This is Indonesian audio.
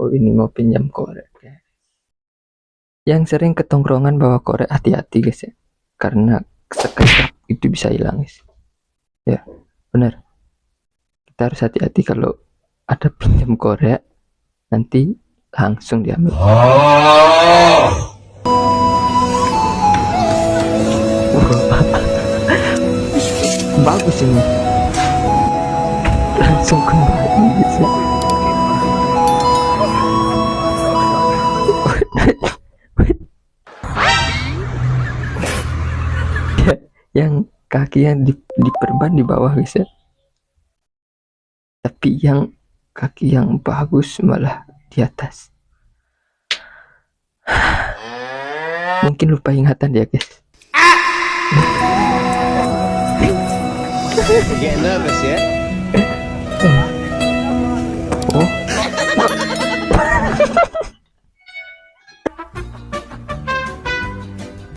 tahu ini mau pinjam korek. Yang sering ketongkrongan bawa korek, hati-hati guys ya, karena sekejap itu bisa hilang guys. Ya benar, kita harus hati-hati kalau ada pinjam korek, nanti langsung diambil. Bagus ini, langsung kembali guys ya. Yang kaki yang diperban di bawah guys ya, tapi yang kaki yang bagus malah di atas. Mungkin lupa ingatan dia guys. Getting nervous, yeah?